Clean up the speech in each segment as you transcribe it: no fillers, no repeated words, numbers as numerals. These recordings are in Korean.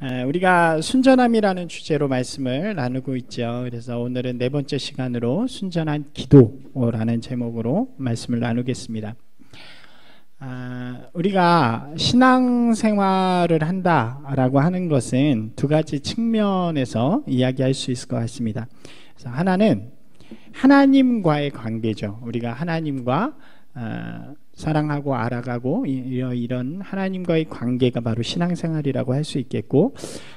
우리가 순전함이라는 주제로 말씀을 나누고 있죠. 그래서 오늘은 네 번째 시간으로 순전한 기도라는 제목으로 말씀을 나누겠습니다. 우리가 신앙생활을 한다라고 하는 것은 두 가지 측면에서 이야기할 수 있을 것 같습니다. 그래서 하나는 하나님과의 관계죠. 우리가 하나님과 사랑하고 알아가고 이런 하나님과의 관계가 바로 신앙생활이라고 할 수 있겠고,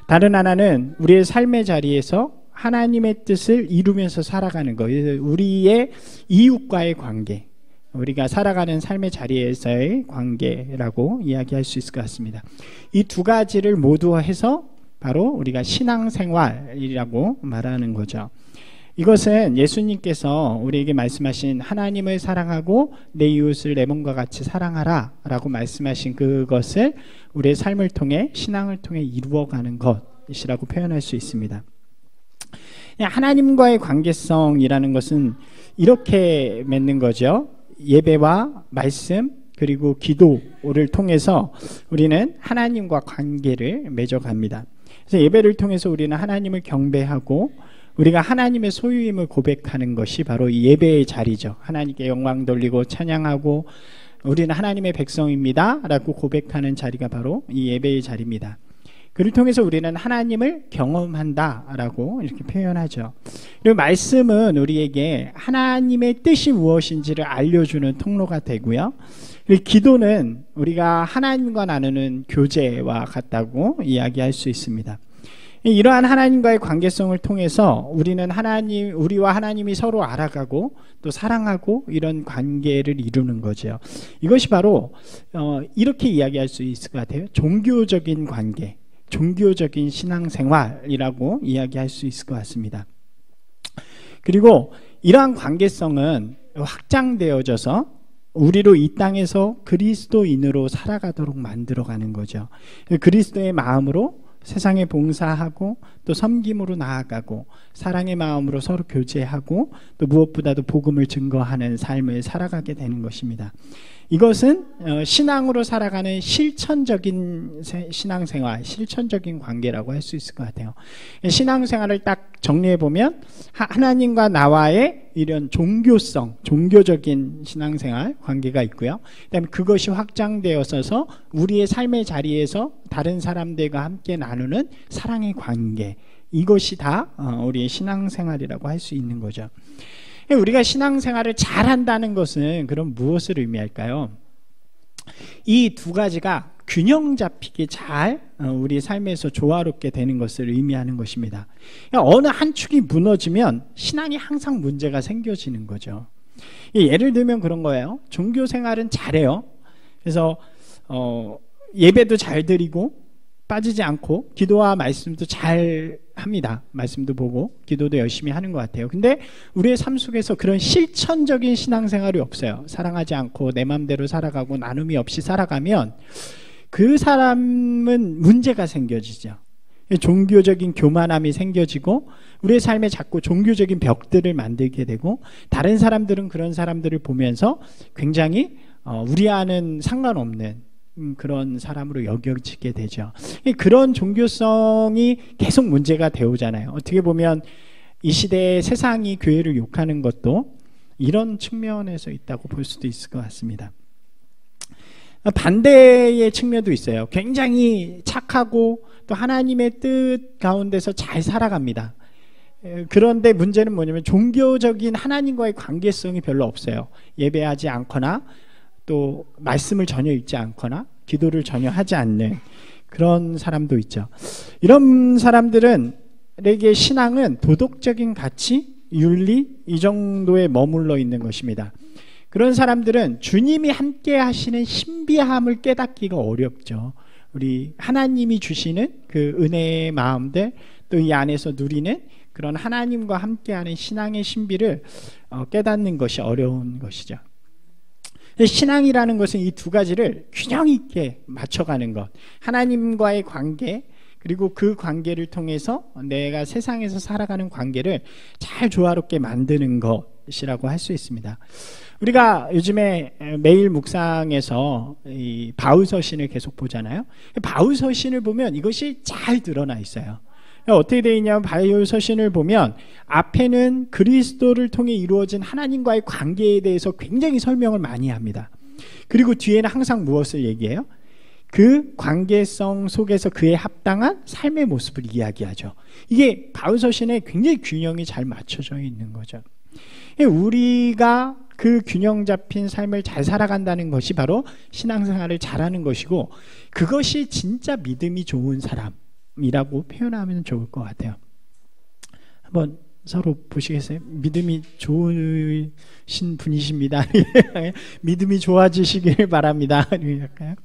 다른 하나는 우리의 삶의 자리에서 하나님의 뜻을 이루면서 살아가는 것, 우리의 이웃과의 관계, 우리가 살아가는 삶의 자리에서의 관계라고 이야기할 수 있을 것 같습니다. 이 두 가지를 모두 해서 바로 우리가 신앙생활이라고 말하는 거죠. 이것은 예수님께서 우리에게 말씀하신 하나님을 사랑하고 내 이웃을 내 몸과 같이 사랑하라 라고 말씀하신 그것을 우리의 삶을 통해, 신앙을 통해 이루어가는 것이라고 표현할 수 있습니다. 하나님과의 관계성이라는 것은 이렇게 맺는 거죠. 예배와 말씀 그리고 기도를 통해서 우리는 하나님과 관계를 맺어갑니다. 그래서 예배를 통해서 우리는 하나님을 경배하고 우리가 하나님의 소유임을 고백하는 것이 바로 이 예배의 자리죠. 하나님께 영광 돌리고 찬양하고 우리는 하나님의 백성입니다 라고 고백하는 자리가 바로 이 예배의 자리입니다. 그를 통해서 우리는 하나님을 경험한다 라고 이렇게 표현하죠. 그리고 말씀은 우리에게 하나님의 뜻이 무엇인지를 알려주는 통로가 되고요. 그리고 기도는 우리가 하나님과 나누는 교제와 같다고 이야기할 수 있습니다. 이러한 하나님과의 관계성을 통해서 우리는 우리와 하나님이 서로 알아가고 또 사랑하고 이런 관계를 이루는 거죠. 이것이 바로 이렇게 이야기할 수 있을 것 같아요. 종교적인 관계, 종교적인 신앙생활이라고 이야기할 수 있을 것 같습니다. 그리고 이러한 관계성은 확장되어져서 우리로 이 땅에서 그리스도인으로 살아가도록 만들어가는 거죠. 그리스도의 마음으로 세상에 봉사하고 또 섬김으로 나아가고 사랑의 마음으로 서로 교제하고 또 무엇보다도 복음을 증거하는 삶을 살아가게 되는 것입니다. 이것은 신앙으로 살아가는 실천적인 신앙생활, 실천적인 관계라고 할 수 있을 것 같아요. 신앙생활을 딱 정리해보면 하나님과 나와의 이런 종교성, 종교적인 신앙생활 관계가 있고요. 그다음에 그것이 확장되어서 우리의 삶의 자리에서 다른 사람들과 함께 나누는 사랑의 관계, 이것이 다 우리의 신앙생활이라고 할 수 있는 거죠. 우리가 신앙생활을 잘한다는 것은 그럼 무엇을 의미할까요? 이 두 가지가 균형 잡히게 잘 우리 삶에서 조화롭게 되는 것을 의미하는 것입니다. 어느 한 축이 무너지면 신앙이 항상 문제가 생겨지는 거죠. 예를 들면 그런 거예요. 종교생활은 잘해요. 그래서 예배도 잘 드리고 빠지지 않고 기도와 말씀도 잘 합니다. 말씀도 보고 기도도 열심히 하는 것 같아요. 근데 우리의 삶 속에서 그런 실천적인 신앙생활이 없어요. 사랑하지 않고 내 마음대로 살아가고 나눔이 없이 살아가면 그 사람은 문제가 생겨지죠. 종교적인 교만함이 생겨지고 우리의 삶에 자꾸 종교적인 벽들을 만들게 되고, 다른 사람들은 그런 사람들을 보면서 굉장히 우리와는 상관없는 그런 사람으로 여겨지게 되죠. 그런 종교성이 계속 문제가 되오잖아요. 어떻게 보면 이 시대의 세상이 교회를 욕하는 것도 이런 측면에서 있다고 볼 수도 있을 것 같습니다. 반대의 측면도 있어요. 굉장히 착하고 또 하나님의 뜻 가운데서 잘 살아갑니다. 그런데 문제는 뭐냐면 종교적인 하나님과의 관계성이 별로 없어요. 예배하지 않거나 또 말씀을 전혀 읽지 않거나 기도를 전혀 하지 않는 그런 사람도 있죠. 이런 사람들에게 신앙은 도덕적인 가치, 윤리 이 정도에 머물러 있는 것입니다. 그런 사람들은 주님이 함께 하시는 신비함을 깨닫기가 어렵죠. 우리 하나님이 주시는 그 은혜의 마음들, 또 이 안에서 누리는 그런 하나님과 함께하는 신앙의 신비를 깨닫는 것이 어려운 것이죠. 신앙이라는 것은 이 두 가지를 균형 있게 맞춰가는 것, 하나님과의 관계 그리고 그 관계를 통해서 내가 세상에서 살아가는 관계를 잘 조화롭게 만드는 것, 것이라고 할 수 있습니다. 우리가 요즘에 매일 묵상에서 이 바울서신을 계속 보잖아요. 바울서신을 보면 이것이 잘 드러나 있어요. 어떻게 되어 있냐면 바울서신을 보면 앞에는 그리스도를 통해 이루어진 하나님과의 관계에 대해서 굉장히 설명을 많이 합니다. 그리고 뒤에는 항상 무엇을 얘기해요? 그 관계성 속에서 그에 합당한 삶의 모습을 이야기하죠. 이게 바울서신에 굉장히 균형이 잘 맞춰져 있는 거죠. 우리가 그 균형 잡힌 삶을 잘 살아간다는 것이 바로 신앙생활을 잘하는 것이고, 그것이 진짜 믿음이 좋은 사람이라고 표현하면 좋을 것 같아요. 한번 서로 보시겠어요? 믿음이 좋으신 분이십니다. 믿음이 좋아지시길 바랍니다. 할까요?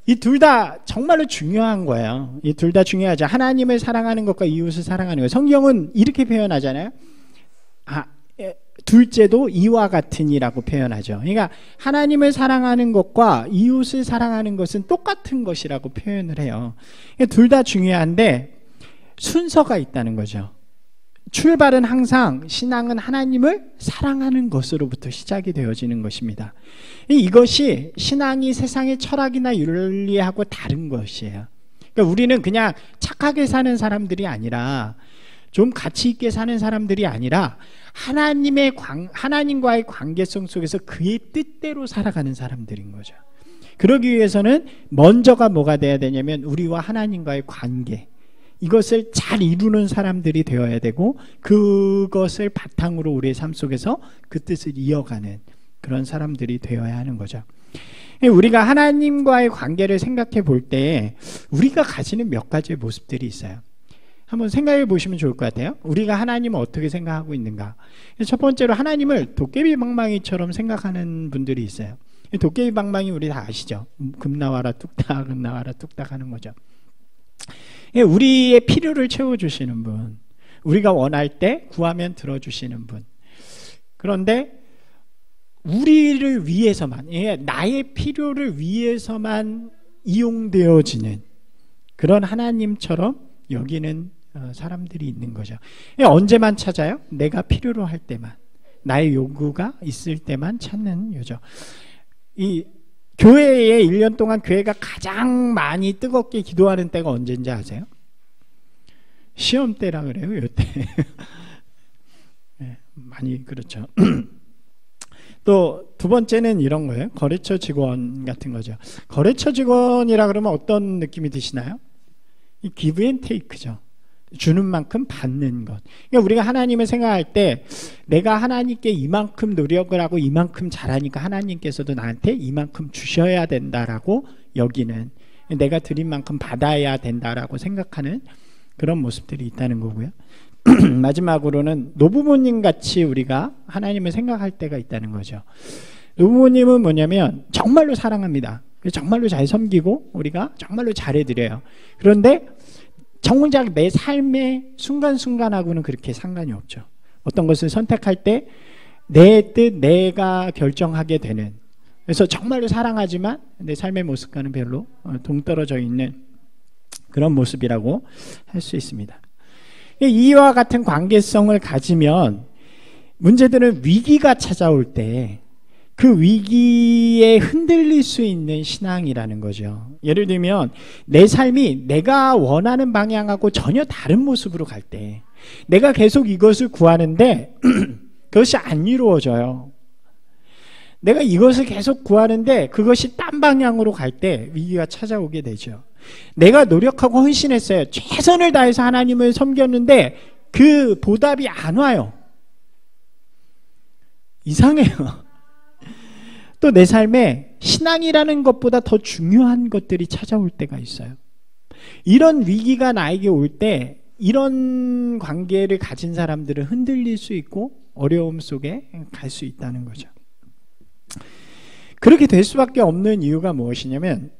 이 둘 다 정말로 중요한 거예요. 이 둘 다 중요하죠. 하나님을 사랑하는 것과 이웃을 사랑하는 것. 성경은 이렇게 표현하잖아요. 둘째도 이와 같으니라고 표현하죠. 그러니까 하나님을 사랑하는 것과 이웃을 사랑하는 것은 똑같은 것이라고 표현을 해요. 둘 다 중요한데 순서가 있다는 거죠. 출발은 항상 신앙은 하나님을 사랑하는 것으로부터 시작이 되어지는 것입니다. 이것이 신앙이 세상의 철학이나 윤리하고 다른 것이에요. 그러니까 우리는 그냥 착하게 사는 사람들이 아니라, 좀 가치 있게 사는 사람들이 아니라 하나님과의 관계성 속에서 그의 뜻대로 살아가는 사람들인 거죠. 그러기 위해서는 먼저가 뭐가 돼야 되냐면 우리와 하나님과의 관계, 이것을 잘 이루는 사람들이 되어야 되고, 그것을 바탕으로 우리의 삶 속에서 그 뜻을 이어가는 그런 사람들이 되어야 하는 거죠. 우리가 하나님과의 관계를 생각해 볼 때 우리가 가지는 몇 가지의 모습들이 있어요. 한번 생각해 보시면 좋을 것 같아요. 우리가 하나님을 어떻게 생각하고 있는가. 첫 번째로 하나님을 도깨비 방망이처럼 생각하는 분들이 있어요. 도깨비 방망이 우리 다 아시죠? 금 나와라 뚝딱, 금 나와라 뚝딱 하는 거죠. 우리의 필요를 채워주시는 분, 우리가 원할 때 구하면 들어주시는 분. 그런데 우리를 위해서만, 나의 필요를 위해서만 이용되어지는 그런 하나님처럼 여기는 사람들이 있는 거죠. 언제만 찾아요? 내가 필요로 할 때만, 나의 요구가 있을 때만 찾는 요죠. 이 교회에 1년 동안 교회가 가장 많이 뜨겁게 기도하는 때가 언제인지 아세요? 시험 때라 그래요. 이때 네, 많이 그렇죠. 또 두 번째는 이런 거예요. 거래처 직원 같은 거죠. 거래처 직원이라 그러면 어떤 느낌이 드시나요? 이 기브 앤 테이크죠. 주는 만큼 받는 것. 그러니까 우리가 하나님을 생각할 때 내가 하나님께 이만큼 노력을 하고 이만큼 잘하니까 하나님께서도 나한테 이만큼 주셔야 된다라고 여기는, 내가 드린 만큼 받아야 된다라고 생각하는 그런 모습들이 있다는 거고요. 마지막으로는 노부모님 같이 우리가 하나님을 생각할 때가 있다는 거죠. 노부모님은 뭐냐면 정말로 사랑합니다. 정말로 잘 섬기고 우리가 정말로 잘해드려요. 그런데 정작 내 삶의 순간순간하고는 그렇게 상관이 없죠. 어떤 것을 선택할 때 내 뜻, 내가 결정하게 되는, 그래서 정말로 사랑하지만 내 삶의 모습과는 별로 동떨어져 있는 그런 모습이라고 할 수 있습니다. 이와 같은 관계성을 가지면 문제들은 위기가 찾아올 때 그 위기에 흔들릴 수 있는 신앙이라는 거죠. 예를 들면 내 삶이 내가 원하는 방향하고 전혀 다른 모습으로 갈 때, 내가 계속 이것을 구하는데 그것이 안 이루어져요. 내가 이것을 계속 구하는데 그것이 딴 방향으로 갈 때 위기가 찾아오게 되죠. 내가 노력하고 헌신했어요. 최선을 다해서 하나님을 섬겼는데 그 보답이 안 와요. 이상해요. 또 내 삶에 신앙이라는 것보다 더 중요한 것들이 찾아올 때가 있어요. 이런 위기가 나에게 올 때 이런 관계를 가진 사람들은 흔들릴 수 있고 어려움 속에 갈 수 있다는 거죠. 그렇게 될 수밖에 없는 이유가 무엇이냐면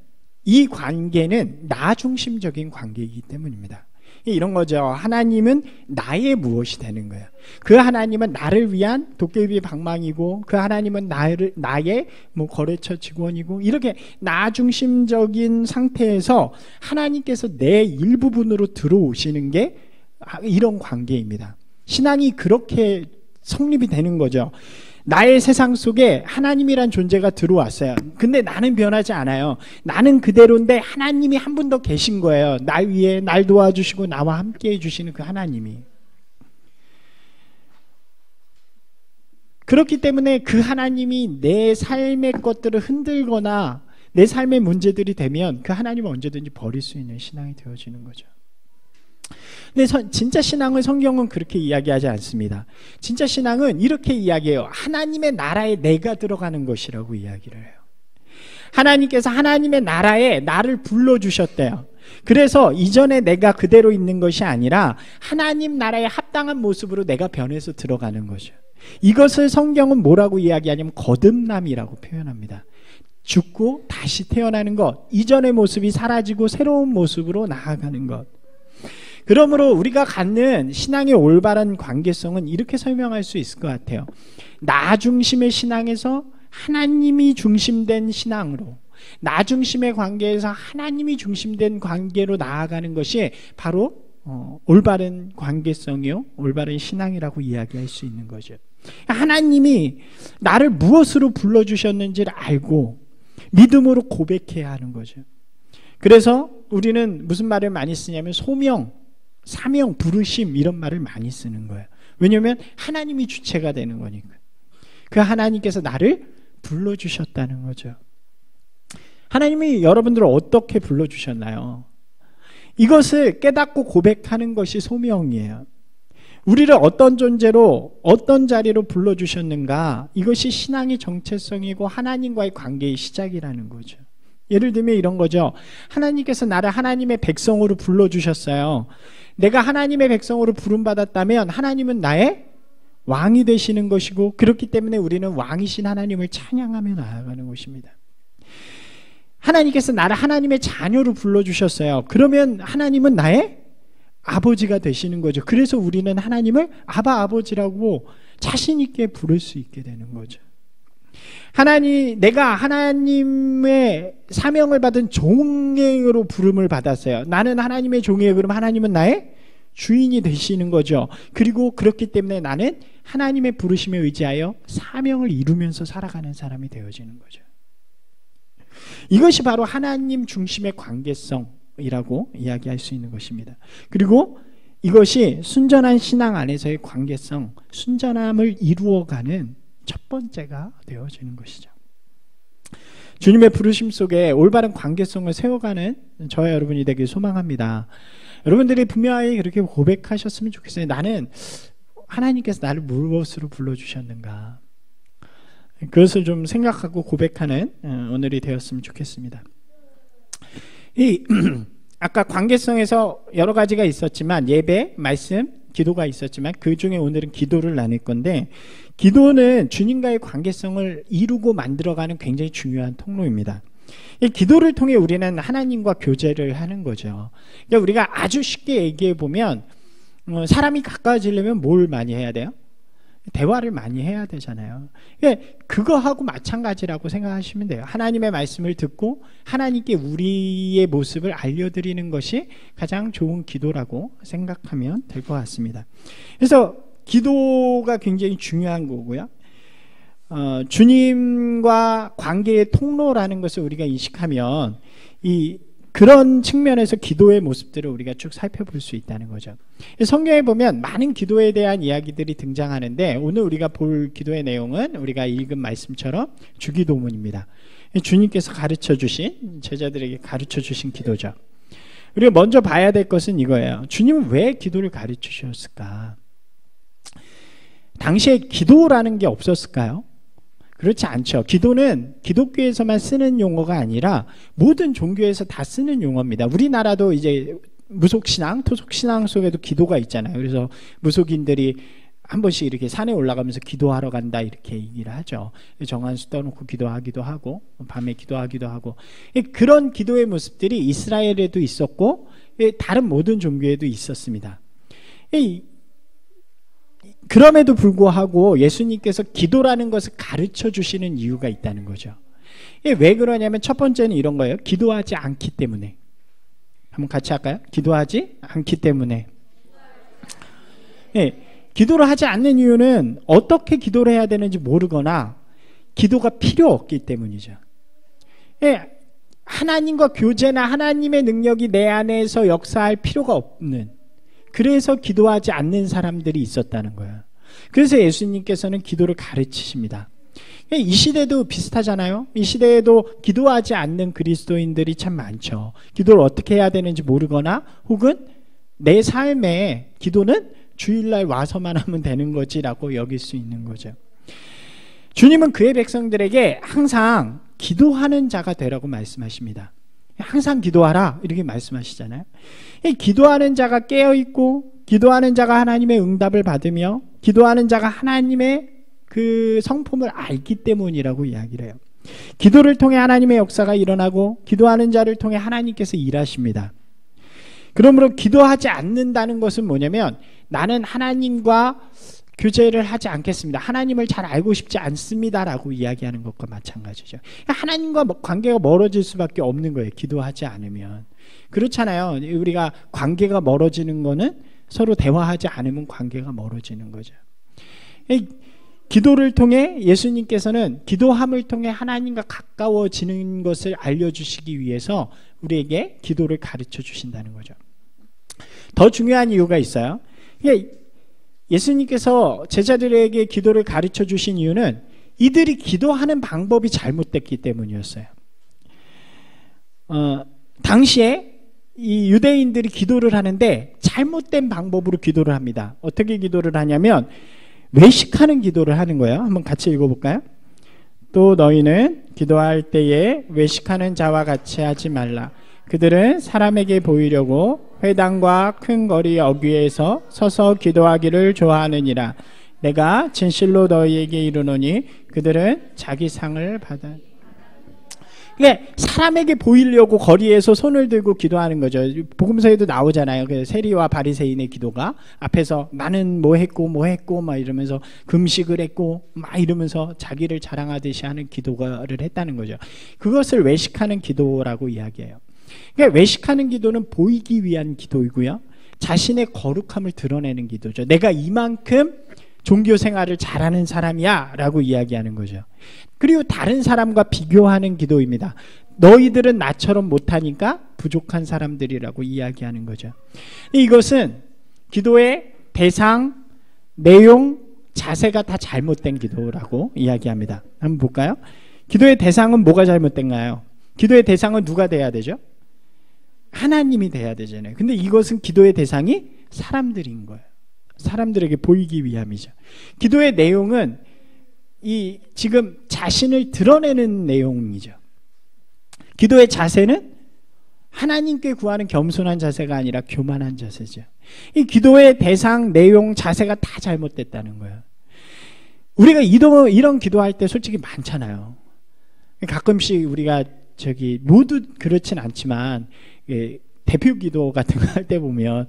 이 관계는 나 중심적인 관계이기 때문입니다. 이런 거죠. 하나님은 나의 무엇이 되는 거예요. 그 하나님은 나를 위한 도깨비 방망이고, 그 하나님은 나의 거래처 직원이고, 이렇게 나 중심적인 상태에서 하나님께서 내 일부분으로 들어오시는 게 이런 관계입니다. 신앙이 그렇게 성립이 되는 거죠. 나의 세상 속에 하나님이란 존재가 들어왔어요. 근데 나는 변하지 않아요. 나는 그대로인데 하나님이 한 분 더 계신 거예요. 나 위에 날 도와주시고 나와 함께 해주시는 그 하나님이. 그렇기 때문에 그 하나님이 내 삶의 것들을 흔들거나 내 삶의 문제들이 되면 그 하나님을 언제든지 버릴 수 있는 신앙이 되어지는 거죠. 근데 진짜 신앙은 성경은 그렇게 이야기하지 않습니다. 진짜 신앙은 이렇게 이야기해요. 하나님의 나라에 내가 들어가는 것이라고 이야기를 해요. 하나님께서 하나님의 나라에 나를 불러주셨대요. 그래서 이전에 내가 그대로 있는 것이 아니라 하나님 나라에 합당한 모습으로 내가 변해서 들어가는 거죠. 이것을 성경은 뭐라고 이야기하냐면 거듭남이라고 표현합니다. 죽고 다시 태어나는 것, 이전의 모습이 사라지고 새로운 모습으로 나아가는 것. 그러므로 우리가 갖는 신앙의 올바른 관계성은 이렇게 설명할 수 있을 것 같아요. 나 중심의 신앙에서 하나님이 중심된 신앙으로, 나 중심의 관계에서 하나님이 중심된 관계로 나아가는 것이 바로 올바른 관계성이요, 올바른 신앙이라고 이야기할 수 있는 거죠. 하나님이 나를 무엇으로 불러주셨는지를 알고 믿음으로 고백해야 하는 거죠. 그래서 우리는 무슨 말을 많이 쓰냐면 소명, 사명, 부르심 이런 말을 많이 쓰는 거예요. 왜냐하면 하나님이 주체가 되는 거니까. 그 하나님께서 나를 불러주셨다는 거죠. 하나님이 여러분들을 어떻게 불러주셨나요? 이것을 깨닫고 고백하는 것이 소명이에요. 우리를 어떤 존재로 어떤 자리로 불러주셨는가, 이것이 신앙의 정체성이고 하나님과의 관계의 시작이라는 거죠. 예를 들면 이런 거죠. 하나님께서 나를 하나님의 백성으로 불러주셨어요. 내가 하나님의 백성으로 부름받았다면 하나님은 나의 왕이 되시는 것이고, 그렇기 때문에 우리는 왕이신 하나님을 찬양하며 나아가는 것입니다. 하나님께서 나를 하나님의 자녀로 불러주셨어요. 그러면 하나님은 나의 아버지가 되시는 거죠. 그래서 우리는 하나님을 아바 아버지라고 자신 있게 부를 수 있게 되는 거죠. 내가 하나님의 사명을 받은 종으로 부름을 받았어요. 나는 하나님의 종이에요. 그럼 하나님은 나의 주인이 되시는 거죠. 그리고 그렇기 때문에 나는 하나님의 부르심에 의지하여 사명을 이루면서 살아가는 사람이 되어지는 거죠. 이것이 바로 하나님 중심의 관계성이라고 이야기할 수 있는 것입니다. 그리고 이것이 순전한 신앙 안에서의 관계성, 순전함을 이루어가는 첫 번째가 되어지는 것이죠. 주님의 부르심 속에 올바른 관계성을 세워가는 저와 여러분이 되길 소망합니다. 여러분들이 분명히 그렇게 고백하셨으면 좋겠어요. 나는 하나님께서 나를 무엇으로 불러주셨는가, 그것을 좀 생각하고 고백하는 오늘이 되었으면 좋겠습니다. 아까 관계성에서 여러 가지가 있었지만, 예배, 말씀, 기도가 있었지만 그 중에 오늘은 기도를 나눌 건데, 기도는 주님과의 관계성을 이루고 만들어가는 굉장히 중요한 통로입니다. 이 기도를 통해 우리는 하나님과 교제를 하는 거죠. 그러니까 우리가 아주 쉽게 얘기해 보면, 사람이 가까워지려면 뭘 많이 해야 돼요? 대화를 많이 해야 되잖아요. 그거하고 마찬가지라고 생각하시면 돼요. 하나님의 말씀을 듣고 하나님께 우리의 모습을 알려드리는 것이 가장 좋은 기도라고 생각하면 될 것 같습니다. 그래서 기도가 굉장히 중요한 거고요. 주님과 관계의 통로라는 것을 우리가 인식하면 그런 측면에서 기도의 모습들을 우리가 쭉 살펴볼 수 있다는 거죠. 성경에 보면 많은 기도에 대한 이야기들이 등장하는데, 오늘 우리가 볼 기도의 내용은 우리가 읽은 말씀처럼 주기도문입니다. 주님께서 가르쳐 주신, 제자들에게 가르쳐 주신 기도죠. 우리가 먼저 봐야 될 것은 이거예요. 주님은 왜 기도를 가르쳐 주셨을까? 당시에 기도라는 게 없었을까요? 그렇지 않죠. 기도는 기독교에서만 쓰는 용어가 아니라 모든 종교에서 다 쓰는 용어입니다. 우리나라도 이제 무속신앙, 토속신앙 속에도 기도가 있잖아요. 그래서 무속인들이 한 번씩 이렇게 산에 올라가면서 기도하러 간다 이렇게 얘기를 하죠. 정한수 떠놓고 기도하기도 하고 밤에 기도하기도 하고, 그런 기도의 모습들이 이스라엘에도 있었고 다른 모든 종교에도 있었습니다. 그럼에도 불구하고 예수님께서 기도라는 것을 가르쳐 주시는 이유가 있다는 거죠. 왜 그러냐면 첫 번째는 이런 거예요. 기도하지 않기 때문에. 한번 같이 할까요? 기도하지 않기 때문에. 기도를 하지 않는 이유는 어떻게 기도를 해야 되는지 모르거나 기도가 필요 없기 때문이죠. 예, 하나님과 교제나 하나님의 능력이 내 안에서 역사할 필요가 없는, 그래서 기도하지 않는 사람들이 있었다는 거예요. 그래서 예수님께서는 기도를 가르치십니다. 이 시대도 비슷하잖아요. 이 시대에도 기도하지 않는 그리스도인들이 참 많죠. 기도를 어떻게 해야 되는지 모르거나 혹은 내 삶에 기도는 주일날 와서만 하면 되는 거지라고 여길 수 있는 거죠. 주님은 그의 백성들에게 항상 기도하는 자가 되라고 말씀하십니다. 항상 기도하라 이렇게 말씀하시잖아요. 기도하는 자가 깨어있고 기도하는 자가 하나님의 응답을 받으며 기도하는 자가 하나님의 그 성품을 알기 때문이라고 이야기를 해요. 기도를 통해 하나님의 역사가 일어나고 기도하는 자를 통해 하나님께서 일하십니다. 그러므로 기도하지 않는다는 것은 뭐냐면 나는 하나님과 교제를 하지 않겠습니다. 하나님을 잘 알고 싶지 않습니다라고 이야기하는 것과 마찬가지죠. 하나님과 관계가 멀어질 수밖에 없는 거예요. 기도하지 않으면. 그렇잖아요. 우리가 관계가 멀어지는 거는 서로 대화하지 않으면 관계가 멀어지는 거죠. 기도를 통해 예수님께서는 기도함을 통해 하나님과 가까워지는 것을 알려주시기 위해서 우리에게 기도를 가르쳐 주신다는 거죠. 더 중요한 이유가 있어요. 예수님께서 제자들에게 기도를 가르쳐 주신 이유는 이들이 기도하는 방법이 잘못됐기 때문이었어요. 당시에 이 유대인들이 기도를 하는데 잘못된 방법으로 기도를 합니다. 어떻게 기도를 하냐면 외식하는 기도를 하는 거예요. 한번 같이 읽어볼까요? 또 너희는 기도할 때에 외식하는 자와 같이 하지 말라. 그들은 사람에게 보이려고 회당과 큰 거리 어귀에서 서서 기도하기를 좋아하느니라. 내가 진실로 너희에게 이르노니 그들은 자기 상을 받아. 그러니까 사람에게 보이려고 거리에서 손을 들고 기도하는 거죠. 복음서에도 나오잖아요. 그 세리와 바리새인의 기도가 앞에서 나는 뭐 했고 막 이러면서 금식을 했고 막 이러면서 자기를 자랑하듯이 하는 기도를 했다는 거죠. 그것을 외식하는 기도라고 이야기해요. 그러니까 외식하는 기도는 보이기 위한 기도이고요. 자신의 거룩함을 드러내는 기도죠. 내가 이만큼 종교 생활을 잘하는 사람이야 라고 이야기하는 거죠. 그리고 다른 사람과 비교하는 기도입니다. 너희들은 나처럼 못하니까 부족한 사람들이라고 이야기하는 거죠. 이것은 기도의 대상, 내용, 자세가 다 잘못된 기도라고 이야기합니다. 한번 볼까요? 기도의 대상은 뭐가 잘못된가요? 기도의 대상은 누가 돼야 되죠? 하나님이 돼야 되잖아요. 근데 이것은 기도의 대상이 사람들인 거예요. 사람들에게 보이기 위함이죠. 기도의 내용은 이 지금 자신을 드러내는 내용이죠. 기도의 자세는 하나님께 구하는 겸손한 자세가 아니라 교만한 자세죠. 이 기도의 대상, 내용, 자세가 다 잘못됐다는 거예요. 우리가 이런 기도할 때 솔직히 많잖아요. 가끔씩 우리가 모두 그렇진 않지만 대표 기도 같은 거 할 때 보면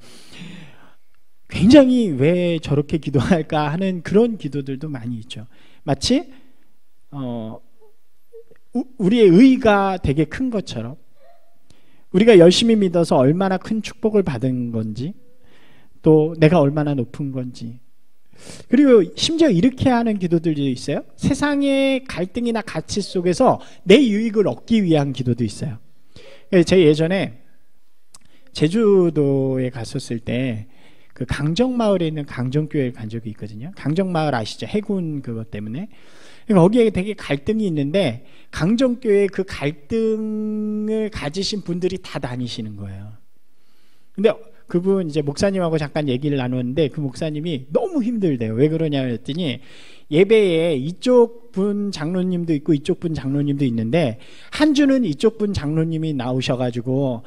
굉장히 왜 저렇게 기도할까 하는 그런 기도들도 많이 있죠. 마치 우리의 의가 되게 큰 것처럼 우리가 열심히 믿어서 얼마나 큰 축복을 받은 건지 또 내가 얼마나 높은 건지, 그리고 심지어 이렇게 하는 기도들도 있어요. 세상의 갈등이나 가치 속에서 내 유익을 얻기 위한 기도도 있어요. 제가 예전에 제주도에 갔었을 때 그 강정마을에 있는 강정교회를 간 적이 있거든요. 강정마을 아시죠? 해군 그것 때문에. 거기에 되게 갈등이 있는데 강정교회 그 갈등을 가지신 분들이 다 다니시는 거예요. 근데 그분 이제 목사님하고 잠깐 얘기를 나눴는데 그 목사님이 너무 힘들대요. 왜 그러냐 그랬더니 예배에 이쪽 분 장로님도 있고 이쪽 분 장로님도 있는데 한 주는 이쪽 분 장로님이 나오셔가지고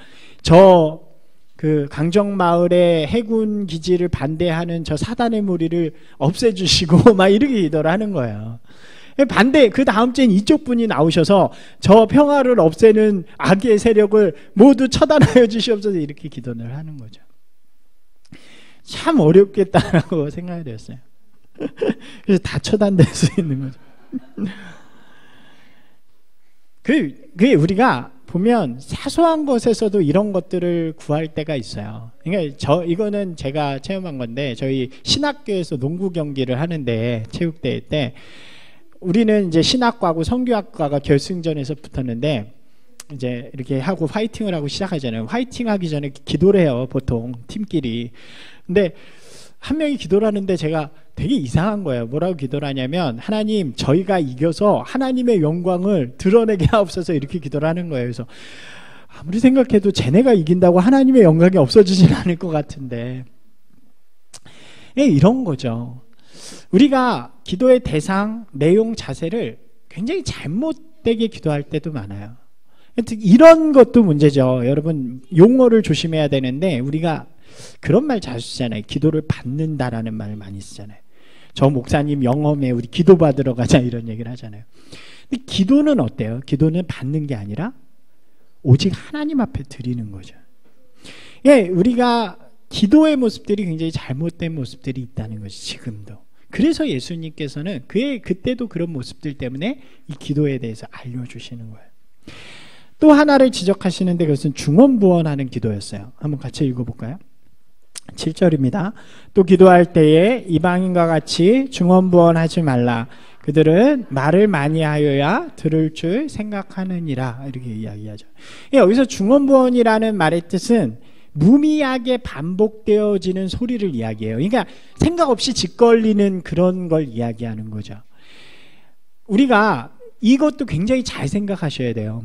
그 강정마을의 해군 기지를 반대하는 저 사단의 무리를 없애주시고 막 이렇게 기도를 하는 거예요. 그 다음 주엔 이쪽 분이 나오셔서 저 평화를 없애는 악의 세력을 모두 처단하여 주시옵소서 이렇게 기도를 하는 거죠. 참 어렵겠다라고 생각이 되었어요. 그래서 다 처단될 수 있는 거죠. 그게 우리가 보면 사소한 것에서도 이런 것들을 구할 때가 있어요. 그러니까 이거는 제가 체험한 건데, 저희 신학교에서 농구 경기를 하는데, 체육대회 때 우리는 이제 신학과하고 성교학과가 결승전에서 붙었는데, 이제 이렇게 하고 화이팅을 하고 시작하잖아요. 화이팅 하기 전에 기도를 해요, 보통 팀끼리. 근데 한 명이 기도를 하는데 제가 되게 이상한 거예요. 뭐라고 기도를 하냐면, 하나님, 저희가 이겨서 하나님의 영광을 드러내게 하옵소서, 이렇게 기도를 하는 거예요. 그래서 아무리 생각해도 쟤네가 이긴다고 하나님의 영광이 없어지진 않을 것 같은데, 이런 거죠. 우리가 기도의 대상, 내용, 자세를 굉장히 잘못되게 기도할 때도 많아요. 이런 것도 문제죠. 여러분, 용어를 조심해야 되는데, 우리가 그런 말 자주 쓰잖아요. 기도를 받는다라는 말을 많이 쓰잖아요. 저 목사님 영험에 우리 기도 받으러 가자, 이런 얘기를 하잖아요. 근데 기도는 어때요? 기도는 받는 게 아니라 오직 하나님 앞에 드리는 거죠. 우리가 기도의 모습들이 굉장히 잘못된 모습들이 있다는 것이 지금도. 그래서 예수님께서는 그때도 그런 모습들 때문에 이 기도에 대해서 알려주시는 거예요. 또 하나를 지적하시는데, 그것은 중언부언하는 기도였어요. 한번 같이 읽어볼까요? 7절입니다. 또 기도할 때에 이방인과 같이 중언부언하지 말라. 그들은 말을 많이 하여야 들을 줄 생각하느니라. 이렇게 이야기하죠. 여기서 중언부언이라는 말의 뜻은 무미하게 반복되어지는 소리를 이야기해요. 그러니까 생각 없이 짓걸리는 그런 걸 이야기하는 거죠. 우리가 이것도 굉장히 잘 생각하셔야 돼요.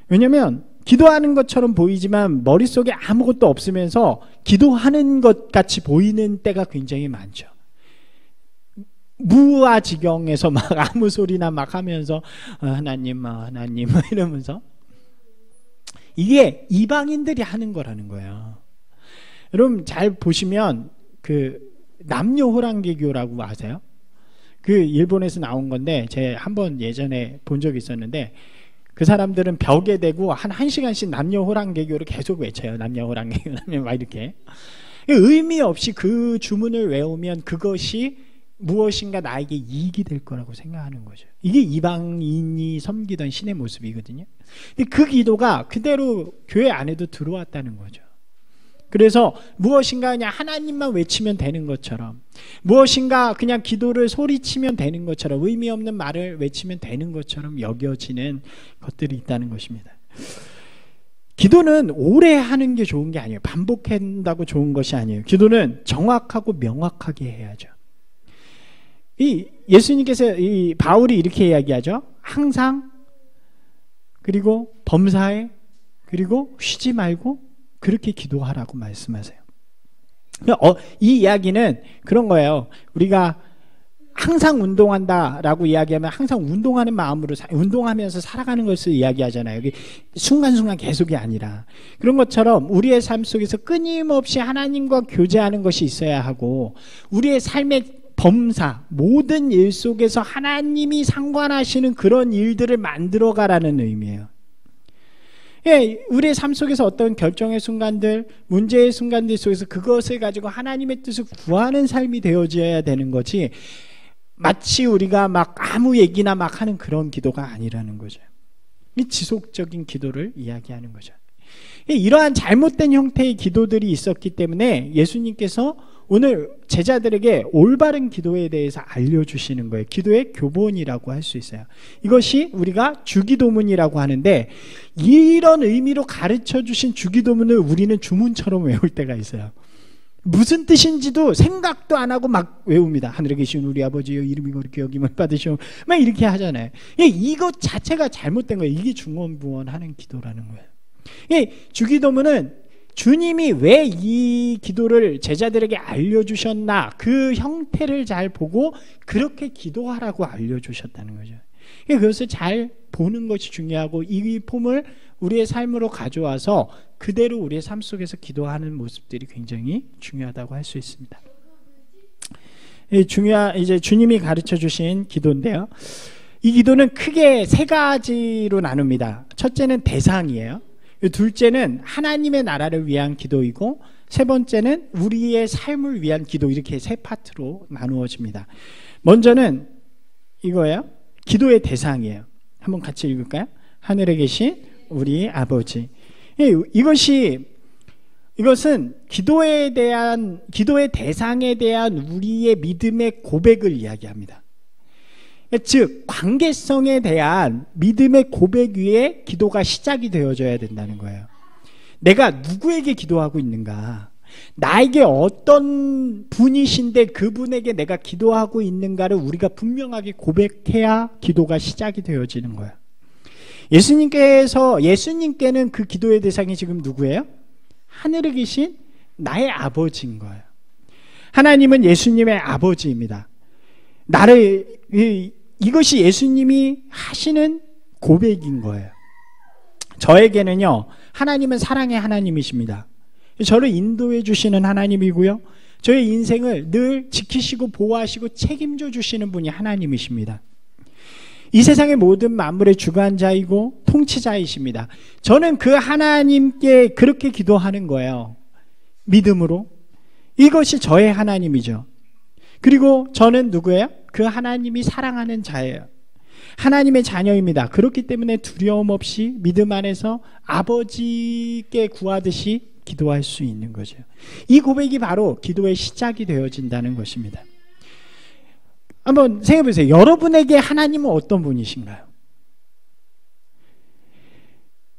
왜냐하면 기도하는 것처럼 보이지만 머릿속에 아무것도 없으면서 기도하는 것 같이 보이는 때가 굉장히 많죠. 무아지경에서 막 아무 소리나 막 하면서 하나님 이러면서, 이게 이방인들이 하는 거라는 거예요. 여러분 잘 보시면 그 남녀호랑개교라고 아세요? 그 일본에서 나온 건데, 제가 한번 예전에 본 적이 있었는데, 그 사람들은 벽에 대고 한 1시간씩 남녀호랑개교를 계속 외쳐요. 남녀호랑개교, 막 이렇게. 의미 없이 그 주문을 외우면 그것이 무엇인가 나에게 이익이 될 거라고 생각하는 거죠. 이게 이방인이 섬기던 신의 모습이거든요. 그 기도가 그대로 교회 안에도 들어왔다는 거죠. 그래서 무엇인가 그냥 하나님만 외치면 되는 것처럼, 무엇인가 그냥 기도를 소리치면 되는 것처럼, 의미 없는 말을 외치면 되는 것처럼 여겨지는 것들이 있다는 것입니다. 기도는 오래 하는 게 좋은 게 아니에요. 반복한다고 좋은 것이 아니에요. 기도는 정확하고 명확하게 해야죠. 예수님께서 바울이 이렇게 이야기하죠. 항상, 그리고 범사에, 그리고 쉬지 말고 그렇게 기도하라고 말씀하세요. 이 이야기는 그런 거예요. 우리가 항상 운동한다라고 이야기하면 항상 운동하는 마음으로 운동하면서 살아가는 것을 이야기하잖아요. 순간순간 계속이 아니라, 그런 것처럼 우리의 삶 속에서 끊임없이 하나님과 교제하는 것이 있어야 하고, 우리의 삶의 범사, 모든 일 속에서 하나님이 상관하시는 그런 일들을 만들어가라는 의미예요. 우리의 삶 속에서 어떤 결정의 순간들, 문제의 순간들 속에서 그것을 가지고 하나님의 뜻을 구하는 삶이 되어져야 되는 거지, 마치 우리가 막 아무 얘기나 막 하는 그런 기도가 아니라는 거죠. 이 지속적인 기도를 이야기하는 거죠. 이러한 잘못된 형태의 기도들이 있었기 때문에 예수님께서 오늘 제자들에게 올바른 기도에 대해서 알려주시는 거예요. 기도의 교본이라고 할 수 있어요. 이것이 우리가 주기도문이라고 하는데, 이런 의미로 가르쳐 주신 주기도문을 우리는 주문처럼 외울 때가 있어요. 무슨 뜻인지도 생각도 안 하고 막 외웁니다. 하늘에 계신 우리 아버지여, 이름이 거룩히 여김을 받으시오, 막 이렇게 하잖아요. 이것 자체가 잘못된 거예요. 이게 중언부언하는 기도라는 거예요. 주기도문은 주님이 왜 이 기도를 제자들에게 알려주셨나, 그 형태를 잘 보고 그렇게 기도하라고 알려주셨다는 거죠. 그것을 잘 보는 것이 중요하고, 이 폼을 우리의 삶으로 가져와서 그대로 우리의 삶 속에서 기도하는 모습들이 굉장히 중요하다고 할 수 있습니다. 이제 주님이 가르쳐 주신 기도인데요, 이 기도는 크게 세 가지로 나눕니다. 첫째는 대상이에요. 둘째는 하나님의 나라를 위한 기도이고, 세 번째는 우리의 삶을 위한 기도, 이렇게 세 파트로 나누어집니다. 먼저는 이거예요. 기도의 대상이에요. 한번 같이 읽을까요? 하늘에 계신 우리 아버지. 이것은 기도의 대상에 대한 우리의 믿음의 고백을 이야기합니다. 즉 관계성에 대한 믿음의 고백 위에 기도가 시작이 되어져야 된다는 거예요. 내가 누구에게 기도하고 있는가, 나에게 어떤 분이신데 그분에게 내가 기도하고 있는가를 우리가 분명하게 고백해야 기도가 시작이 되어지는 거예요. 예수님께는 그 기도의 대상이 지금 누구예요? 하늘에 계신 나의 아버지인 거예요. 하나님은 예수님의 아버지입니다. 이것이 예수님이 하시는 고백인 거예요. 저에게는요, 하나님은 사랑의 하나님이십니다. 저를 인도해 주시는 하나님이고요, 저의 인생을 늘 지키시고 보호하시고 책임져 주시는 분이 하나님이십니다. 이 세상의 모든 만물의 주관자이고 통치자이십니다. 저는 그 하나님께 그렇게 기도하는 거예요. 믿음으로. 이것이 저의 하나님이죠. 그리고 저는 누구예요? 그 하나님이 사랑하는 자예요. 하나님의 자녀입니다. 그렇기 때문에 두려움 없이 믿음 안에서 아버지께 구하듯이 기도할 수 있는 거죠. 이 고백이 바로 기도의 시작이 되어진다는 것입니다. 한번 생각해 보세요. 여러분에게 하나님은 어떤 분이신가요?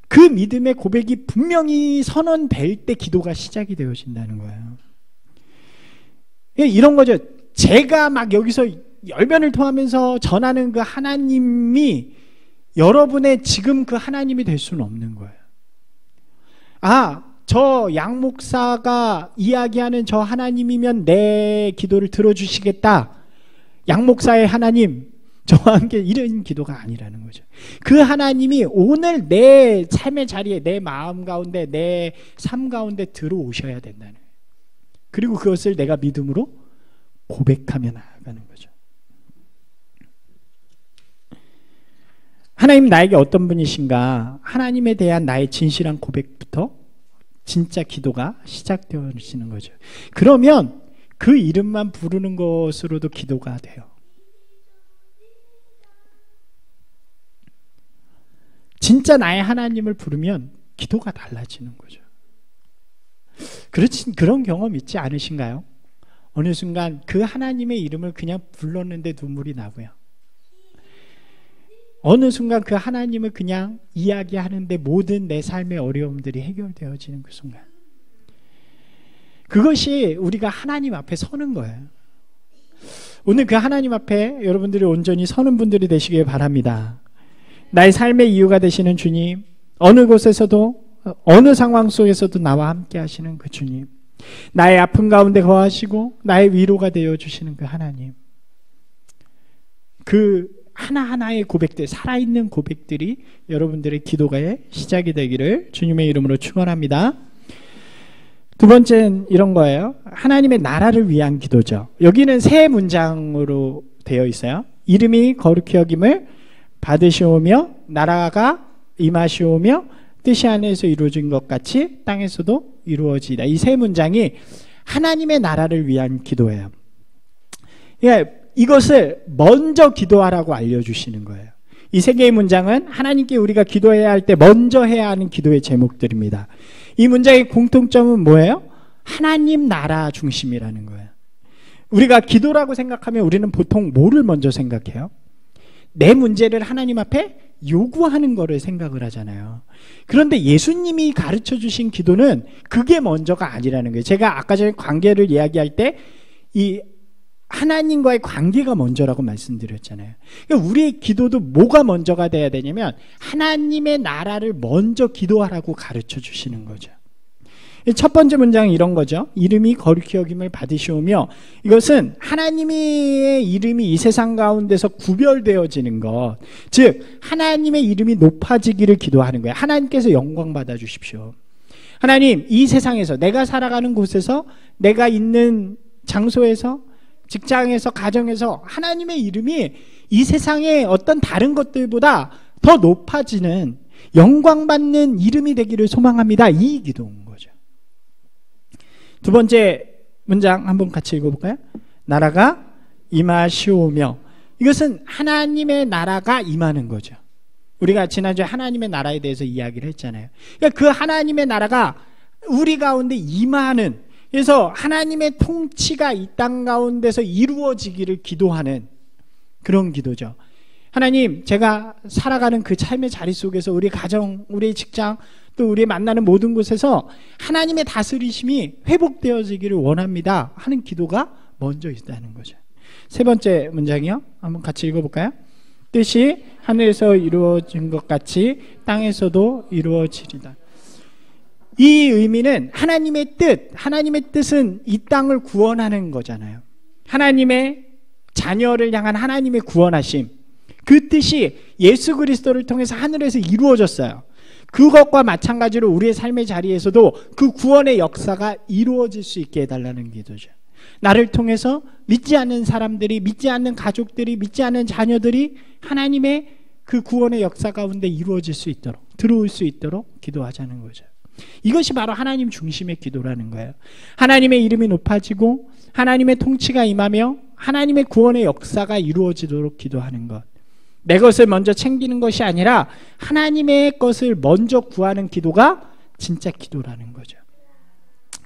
그 믿음의 고백이 분명히 선언될 때 기도가 시작이 되어진다는 거예요. 이런 거죠. 제가 막 여기서 열변을 토하면서 전하는 그 하나님이 여러분의 지금 그 하나님이 될 수는 없는 거예요. 저 양 목사가 이야기하는 저 하나님이면 내 기도를 들어주시겠다. 양 목사의 하나님, 저와 함께 이런 기도가 아니라는 거죠. 그 하나님이 오늘 내 삶의 자리에, 내 마음 가운데, 내 삶 가운데 들어오셔야 된다는 거예요. 그리고 그것을 내가 믿음으로 고백하며 나아가는 거죠. 하나님 나에게 어떤 분이신가, 하나님에 대한 나의 진실한 고백부터 진짜 기도가 시작되어지는 거죠. 그러면 그 이름만 부르는 것으로도 기도가 돼요. 진짜 나의 하나님을 부르면 기도가 달라지는 거죠. 그런 경험 있지 않으신가요? 어느 순간 그 하나님의 이름을 그냥 불렀는데 눈물이 나고요. 어느 순간 그 하나님을 그냥 이야기하는데 모든 내 삶의 어려움들이 해결되어지는 그 순간. 그것이 우리가 하나님 앞에 서는 거예요. 오늘 그 하나님 앞에 여러분들이 온전히 서는 분들이 되시길 바랍니다. 나의 삶의 이유가 되시는 주님, 어느 곳에서도 어느 상황 속에서도 나와 함께 하시는 그 주님, 나의 아픔 가운데 거하시고 나의 위로가 되어주시는 그 하나님, 그 하나하나의 고백들, 살아있는 고백들이 여러분들의 기도가의 시작이 되기를 주님의 이름으로 축원합니다. 두 번째는 이런 거예요. 하나님의 나라를 위한 기도죠. 여기는 세 문장으로 되어 있어요. 이름이 거룩히 여김을 받으시오며 나라가 임하시오며 뜻이 하늘에서 이루어진 것 같이 땅에서도 이루어지다. 이 세 문장이 하나님의 나라를 위한 기도예요. 이것을 먼저 기도하라고 알려주시는 거예요. 이 세 개의 문장은 하나님께 우리가 기도해야 할 때 먼저 해야 하는 기도의 제목들입니다. 이 문장의 공통점은 뭐예요? 하나님 나라 중심이라는 거예요. 우리가 기도라고 생각하면 우리는 보통 뭐를 먼저 생각해요? 내 문제를 하나님 앞에 요구하는 거를 생각을 하잖아요. 그런데 예수님이 가르쳐 주신 기도는 그게 먼저가 아니라는 거예요. 제가 아까 전에 관계를 이야기할 때 이 하나님과의 관계가 먼저라고 말씀드렸잖아요. 그러니까 우리의 기도도 뭐가 먼저가 돼야 되냐면 하나님의 나라를 먼저 기도하라고 가르쳐 주시는 거죠. 첫 번째 문장은 이런 거죠. 이름이 거룩히 여김을 받으시오며, 이것은 하나님의 이름이 이 세상 가운데서 구별되어지는 것, 즉 하나님의 이름이 높아지기를 기도하는 거예요. 하나님께서 영광 받아 주십시오. 하나님, 이 세상에서 내가 살아가는 곳에서, 내가 있는 장소에서, 직장에서, 가정에서 하나님의 이름이 이 세상의 어떤 다른 것들보다 더 높아지는 영광받는 이름이 되기를 소망합니다. 이 기도인 거죠. 두 번째 문장 한번 같이 읽어볼까요? 나라가 임하시오며, 이것은 하나님의 나라가 임하는 거죠. 우리가 지난주에 하나님의 나라에 대해서 이야기를 했잖아요. 그러니까 그 하나님의 나라가 우리 가운데 임하는, 그래서 하나님의 통치가 이 땅 가운데서 이루어지기를 기도하는 그런 기도죠. 하나님, 제가 살아가는 그 삶의 자리 속에서 우리 가정, 우리 직장, 또 우리 만나는 모든 곳에서 하나님의 다스리심이 회복되어지기를 원합니다 하는 기도가 먼저 있다는 거죠. 세 번째 문장이요. 한번 같이 읽어볼까요? 뜻이 하늘에서 이루어진 것 같이 땅에서도 이루어지리다. 이 의미는 하나님의 뜻은 이 땅을 구원하는 거잖아요. 하나님의 자녀를 향한 하나님의 구원하심, 그 뜻이 예수 그리스도를 통해서 하늘에서 이루어졌어요. 그것과 마찬가지로 우리의 삶의 자리에서도 그 구원의 역사가 이루어질 수 있게 해달라는 기도죠. 나를 통해서 믿지 않는 사람들이, 믿지 않는 가족들이, 믿지 않는 자녀들이 하나님의 그 구원의 역사 가운데 이루어질 수 있도록, 들어올 수 있도록 기도하자는 거죠. 이것이 바로 하나님 중심의 기도라는 거예요. 하나님의 이름이 높아지고 하나님의 통치가 임하며 하나님의 구원의 역사가 이루어지도록 기도하는 것. 내 것을 먼저 챙기는 것이 아니라 하나님의 것을 먼저 구하는 기도가 진짜 기도라는 거죠.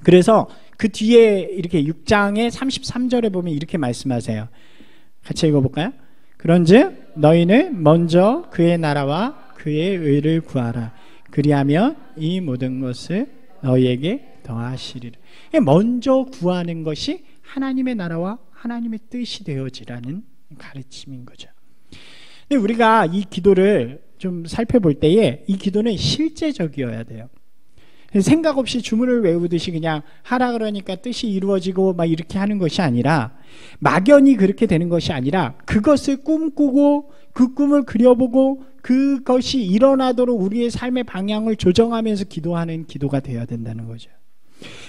그래서 그 뒤에 이렇게 6장의 33절에 보면 이렇게 말씀하세요. 같이 읽어볼까요? 그런즉 너희는 먼저 그의 나라와 그의 의를 구하라. 그리하면 이 모든 것을 너희에게 더하시리라. 먼저 구하는 것이 하나님의 나라와 하나님의 뜻이 되어지라는 가르침인 거죠. 근데 우리가 이 기도를 좀 살펴볼 때에 이 기도는 실제적이어야 돼요. 생각 없이 주문을 외우듯이 그냥 하라 그러니까 뜻이 이루어지고 막 이렇게 하는 것이 아니라, 막연히 그렇게 되는 것이 아니라 그것을 꿈꾸고 그 꿈을 그려보고 그것이 일어나도록 우리의 삶의 방향을 조정하면서 기도하는 기도가 되어야 된다는 거죠.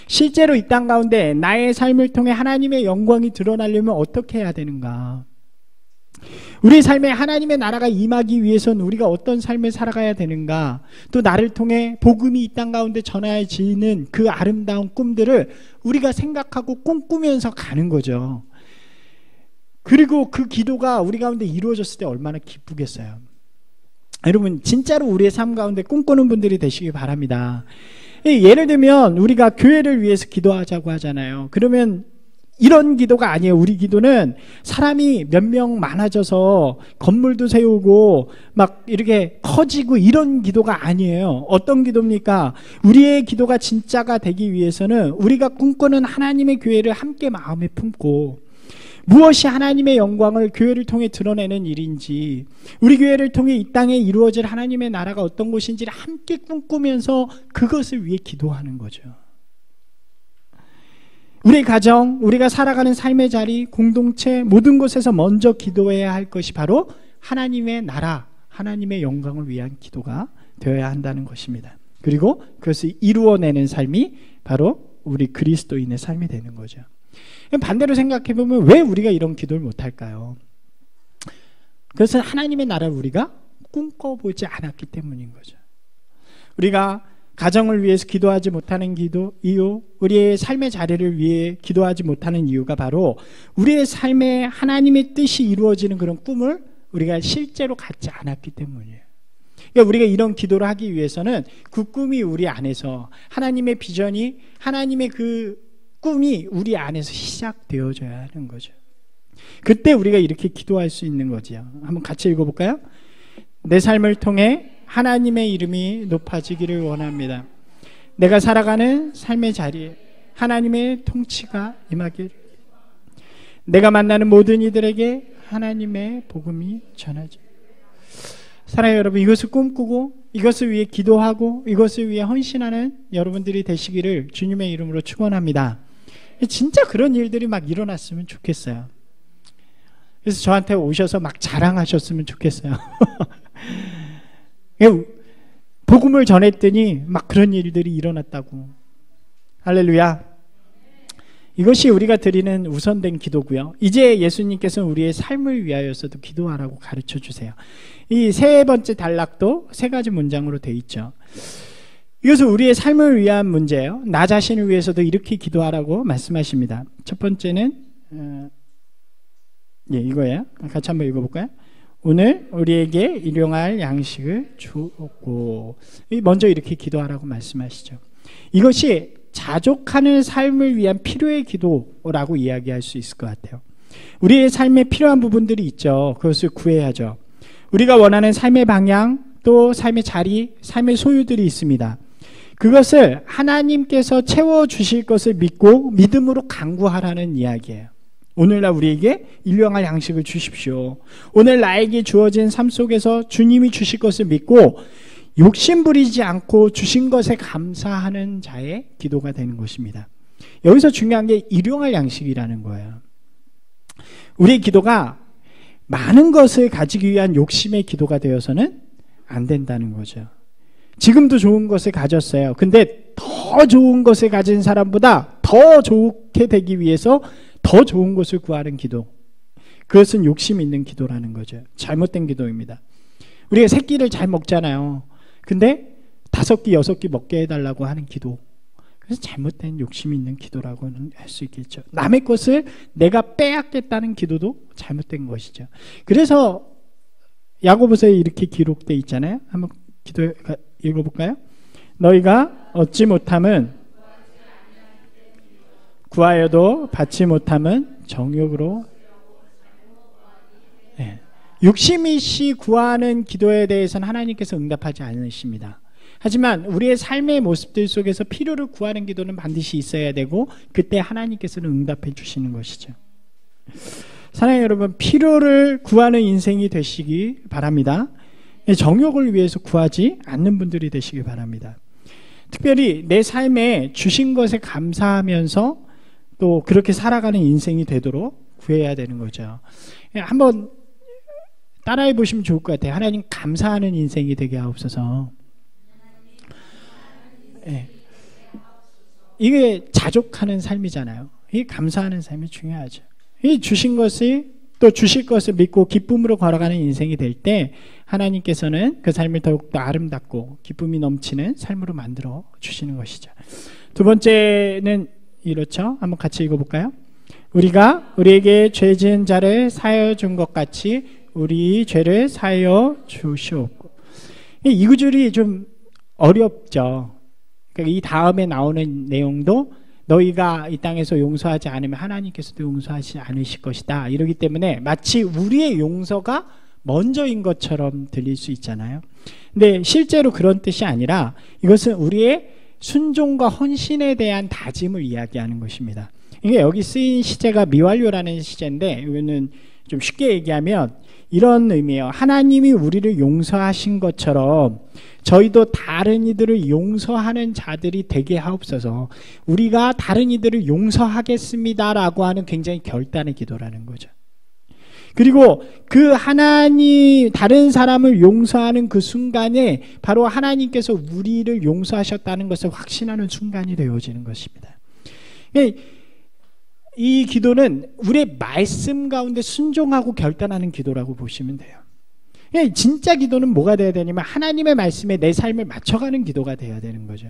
실제로 이 땅 가운데 나의 삶을 통해 하나님의 영광이 드러나려면 어떻게 해야 되는가? 우리 삶에 하나님의 나라가 임하기 위해서는 우리가 어떤 삶을 살아가야 되는가? 또 나를 통해 복음이 이 땅 가운데 전해지는 그 아름다운 꿈들을 우리가 생각하고 꿈꾸면서 가는 거죠. 그리고 그 기도가 우리 가운데 이루어졌을 때 얼마나 기쁘겠어요. 여러분, 진짜로 우리의 삶 가운데 꿈꾸는 분들이 되시기 바랍니다. 예를 들면 우리가 교회를 위해서 기도하자고 하잖아요. 그러면 이런 기도가 아니에요. 우리 기도는 사람이 몇 명 많아져서 건물도 세우고 막 이렇게 커지고 이런 기도가 아니에요. 어떤 기도입니까? 우리의 기도가 진짜가 되기 위해서는 우리가 꿈꾸는 하나님의 교회를 함께 마음에 품고, 무엇이 하나님의 영광을 교회를 통해 드러내는 일인지, 우리 교회를 통해 이 땅에 이루어질 하나님의 나라가 어떤 곳인지를 함께 꿈꾸면서 그것을 위해 기도하는 거죠. 우리 가정, 우리가 살아가는 삶의 자리, 공동체, 모든 곳에서 먼저 기도해야 할 것이 바로 하나님의 나라, 하나님의 영광을 위한 기도가 되어야 한다는 것입니다. 그리고 그것을 이루어내는 삶이 바로 우리 그리스도인의 삶이 되는 거죠. 반대로 생각해보면 왜 우리가 이런 기도를 못할까요? 그것은 하나님의 나라를 우리가 꿈꿔보지 않았기 때문인 거죠. 우리가 가정을 위해서 기도하지 못하는 이유, 우리의 삶의 자리를 위해 기도하지 못하는 이유가 바로 우리의 삶에 하나님의 뜻이 이루어지는 그런 꿈을 우리가 실제로 갖지 않았기 때문이에요. 그러니까 우리가 이런 기도를 하기 위해서는 그 꿈이 우리 안에서, 하나님의 비전이, 하나님의 그 꿈이 우리 안에서 시작되어져야 하는 거죠. 그때 우리가 이렇게 기도할 수 있는 거죠. 한번 같이 읽어볼까요? 내 삶을 통해 하나님의 이름이 높아지기를 원합니다. 내가 살아가는 삶의 자리에 하나님의 통치가 임하기를, 내가 만나는 모든 이들에게 하나님의 복음이 전하지. 사랑하는 여러분, 이것을 꿈꾸고 이것을 위해 기도하고 이것을 위해 헌신하는 여러분들이 되시기를 주님의 이름으로 축원합니다. 진짜 그런 일들이 막 일어났으면 좋겠어요. 그래서 저한테 오셔서 막 자랑하셨으면 좋겠어요. 복음을 전했더니 막 그런 일들이 일어났다고. 할렐루야. 이것이 우리가 드리는 우선된 기도고요. 이제 예수님께서는 우리의 삶을 위하여서도 기도하라고 가르쳐 주세요. 이 세 번째 단락도 세 가지 문장으로 되어 있죠. 이것은 우리의 삶을 위한 문제예요. 나 자신을 위해서도 이렇게 기도하라고 말씀하십니다. 첫 번째는 이거예요. 같이 한번 읽어볼까요? 오늘 우리에게 일용할 양식을 주옵고. 먼저 이렇게 기도하라고 말씀하시죠. 이것이 자족하는 삶을 위한 필요의 기도라고 이야기할 수 있을 것 같아요. 우리의 삶에 필요한 부분들이 있죠. 그것을 구해야죠. 우리가 원하는 삶의 방향, 또 삶의 자리, 삶의 소유들이 있습니다. 그것을 하나님께서 채워주실 것을 믿고 믿음으로 간구하라는 이야기예요. 오늘날 우리에게 일용할 양식을 주십시오. 오늘 나에게 주어진 삶 속에서 주님이 주실 것을 믿고 욕심 부리지 않고 주신 것에 감사하는 자의 기도가 되는 것입니다. 여기서 중요한 게 일용할 양식이라는 거예요. 우리의 기도가 많은 것을 가지기 위한 욕심의 기도가 되어서는 안 된다는 거죠. 지금도 좋은 것을 가졌어요. 근데 더 좋은 것을 가진 사람보다 더 좋게 되기 위해서 더 좋은 것을 구하는 기도. 그것은 욕심 있는 기도라는 거죠. 잘못된 기도입니다. 우리가 세 끼를 잘 먹잖아요. 근데 5끼, 6끼 먹게 해달라고 하는 기도. 그래서 잘못된 욕심 있는 기도라고는 할 수 있겠죠. 남의 것을 내가 빼앗겠다는 기도도 잘못된 것이죠. 그래서 야고보서에 이렇게 기록되어 있잖아요. 한번 읽어볼까요? 너희가 얻지 못함은 구하여도 받지 못함은 정욕으로. 네. 욕심이시 구하는 기도에 대해서는 하나님께서 응답하지 않으십니다. 하지만 우리의 삶의 모습들 속에서 필요를 구하는 기도는 반드시 있어야 되고 그때 하나님께서는 응답해 주시는 것이죠. 사랑하는 여러분, 필요를 구하는 인생이 되시기 바랍니다. 정욕을 위해서 구하지 않는 분들이 되시기 바랍니다. 특별히 내 삶에 주신 것에 감사하면서 또 그렇게 살아가는 인생이 되도록 구해야 되는 거죠. 한번 따라해 보시면 좋을 것 같아요. 하나님 감사하는 인생이 되게 하옵소서. 네. 이게 자족하는 삶이잖아요. 이게 감사하는 삶이 중요하죠. 이 주신 것을 또 주실 것을 믿고 기쁨으로 걸어가는 인생이 될 때 하나님께서는 그 삶을 더욱더 아름답고 기쁨이 넘치는 삶으로 만들어 주시는 것이죠. 두 번째는 이렇죠. 한번 같이 읽어볼까요? 우리가 우리에게 죄 지은 자를 사하여 준 것 같이 우리 죄를 사하여 주시옵고. 이 구절이 좀 어렵죠. 그러니까 이 다음에 나오는 내용도 너희가 이 땅에서 용서하지 않으면 하나님께서도 용서하지 않으실 것이다. 이러기 때문에 마치 우리의 용서가 먼저인 것처럼 들릴 수 있잖아요. 근데 실제로 그런 뜻이 아니라 이것은 우리의 순종과 헌신에 대한 다짐을 이야기하는 것입니다. 이게 여기 쓰인 시제가 미완료라는 시제인데 이거는 좀 쉽게 얘기하면 이런 의미예요. 하나님이 우리를 용서하신 것처럼 저희도 다른 이들을 용서하는 자들이 되게 하옵소서. 우리가 다른 이들을 용서하겠습니다라고 하는 굉장히 결단의 기도라는 거죠. 그리고 그 하나님 다른 사람을 용서하는 그 순간에 바로 하나님께서 우리를 용서하셨다는 것을 확신하는 순간이 되어지는 것입니다. 이 기도는 우리의 말씀 가운데 순종하고 결단하는 기도라고 보시면 돼요. 진짜 기도는 뭐가 돼야 되냐면 하나님의 말씀에 내 삶을 맞춰가는 기도가 돼야 되는 거죠.